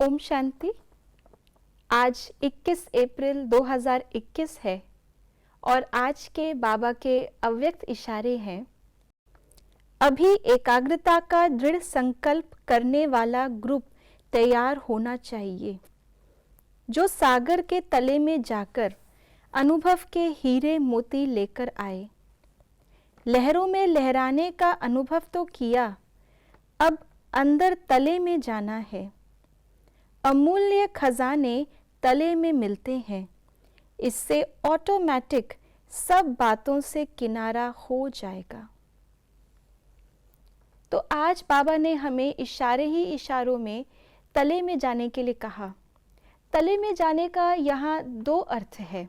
ओम शांति। आज 21 अप्रैल 2021 है और आज के बाबा के अव्यक्त इशारे हैं। अभी एकाग्रता का दृढ़ संकल्प करने वाला ग्रुप तैयार होना चाहिए, जो सागर के तले में जाकर अनुभव के हीरे मोती लेकर आए। लहरों में लहराने का अनुभव तो किया, अब अंदर तले में जाना है। अमूल्य खजाने तले में मिलते हैं, इससे ऑटोमेटिक सब बातों से किनारा हो जाएगा। तो आज बाबा ने हमें इशारे ही इशारों में तले में जाने के लिए कहा। तले में जाने का यहाँ दो अर्थ है।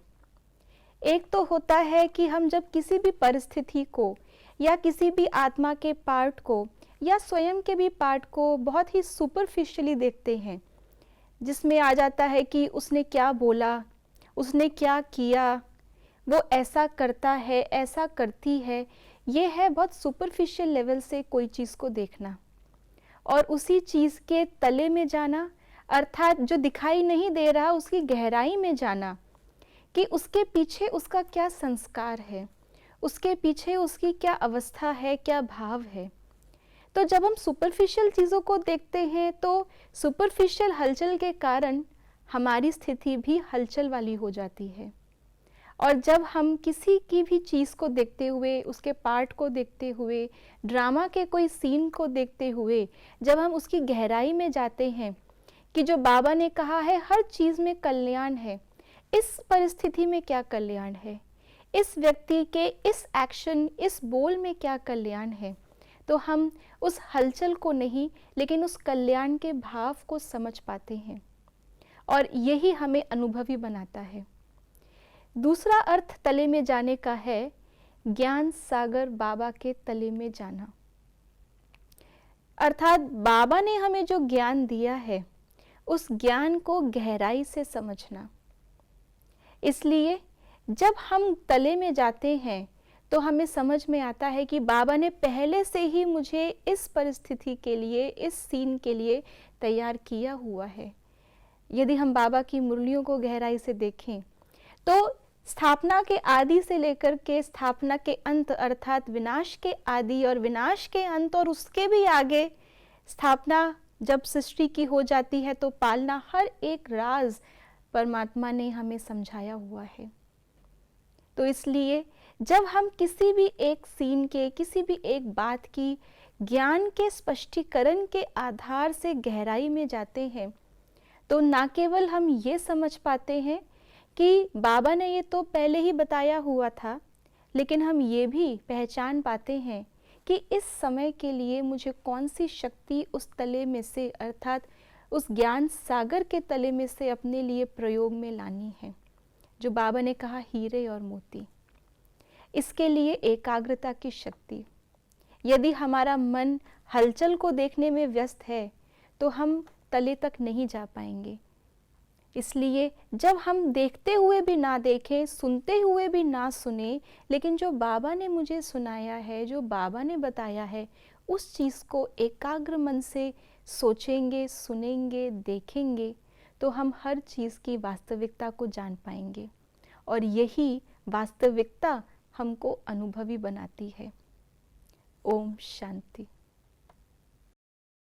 एक तो होता है कि हम जब किसी भी परिस्थिति को या किसी भी आत्मा के पार्ट को या स्वयं के भी पार्ट को बहुत ही सुपरफिशियली देखते हैं, जिसमें आ जाता है कि उसने क्या बोला, उसने क्या किया, वो ऐसा करता है, ऐसा करती है। ये है बहुत सुपरफिशियल लेवल से कोई चीज़ को देखना और उसी चीज़ के तले में जाना, अर्थात जो दिखाई नहीं दे रहा उसकी गहराई में जाना कि उसके पीछे उसका क्या संस्कार है, उसके पीछे उसकी क्या अवस्था है, क्या भाव है। तो जब हम सुपरफिशियल चीज़ों को देखते हैं तो सुपरफिशियल हलचल के कारण हमारी स्थिति भी हलचल वाली हो जाती है। और जब हम किसी की भी चीज़ को देखते हुए, उसके पार्ट को देखते हुए, ड्रामा के कोई सीन को देखते हुए, जब हम उसकी गहराई में जाते हैं कि जो बाबा ने कहा है हर चीज़ में कल्याण है, इस परिस्थिति में क्या कल्याण है, इस व्यक्ति के इस एक्शन, इस बोल में क्या कल्याण है, तो हम उस हलचल को नहीं लेकिन उस कल्याण के भाव को समझ पाते हैं और यही हमें अनुभवी बनाता है। दूसरा अर्थ तले में जाने का है ज्ञान सागर बाबा के तले में जाना, अर्थात बाबा ने हमें जो ज्ञान दिया है उस ज्ञान को गहराई से समझना। इसलिए जब हम तले में जाते हैं तो हमें समझ में आता है कि बाबा ने पहले से ही मुझे इस परिस्थिति के लिए, इस सीन के लिए तैयार किया हुआ है। यदि हम बाबा की मुरलियों को गहराई से देखें तो स्थापना के आदि से लेकर के स्थापना के अंत, अर्थात विनाश के आदि और विनाश के अंत और उसके भी आगे स्थापना जब सृष्टि की हो जाती है तो पालना, हर एक राज परमात्मा ने हमें समझाया हुआ है। तो इसलिए जब हम किसी भी एक सीन के, किसी भी एक बात की ज्ञान के स्पष्टीकरण के आधार से गहराई में जाते हैं तो ना केवल हम ये समझ पाते हैं कि बाबा ने ये तो पहले ही बताया हुआ था, लेकिन हम ये भी पहचान पाते हैं कि इस समय के लिए मुझे कौन सी शक्ति उस तले में से, अर्थात उस ज्ञान सागर के तले में से अपने लिए प्रयोग में लानी है, जो बाबा ने कहा हीरे और मोती। इसके लिए एकाग्रता की शक्ति। यदि हमारा मन हलचल को देखने में व्यस्त है तो हम तले तक नहीं जा पाएंगे। इसलिए जब हम देखते हुए भी ना देखें, सुनते हुए भी ना सुने, लेकिन जो बाबा ने मुझे सुनाया है, जो बाबा ने बताया है, उस चीज़ को एकाग्र मन से सोचेंगे, सुनेंगे, देखेंगे तो हम हर चीज़ की वास्तविकता को जान पाएंगे और यही वास्तविकता हमको अनुभवी बनाती है। ओम शांति।